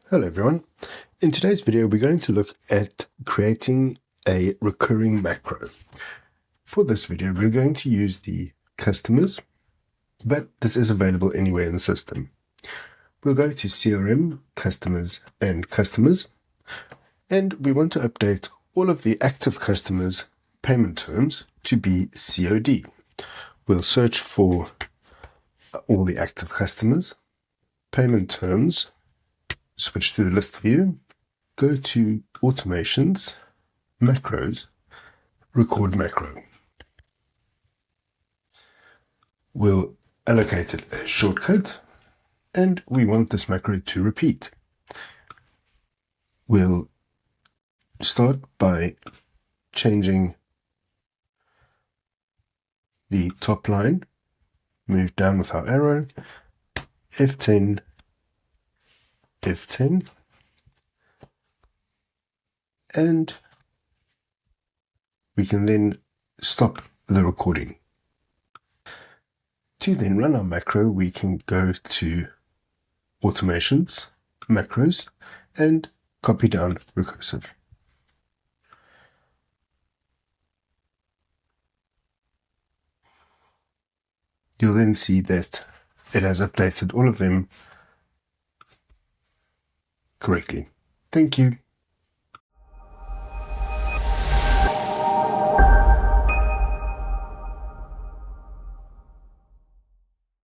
Hello everyone. In today's video, we're going to look at creating a recurring macro. For this video, we're going to use the customers, but this is available anywhere in the system. We'll go to CRM, customers, and we want to update all of the active customers' payment terms to be COD. We'll search for all the active customers, payment terms, switch to the list view, go to automations, macros, record macro. We'll allocate it a shortcut, and we want this macro to repeat. We'll start by changing the top line, move down with our arrow, F10, F10, and we can then stop the recording. To then run our macro, we can go to automations, macros, and copy down recursive. You'll then see that it has updated all of them correctly. Thank you.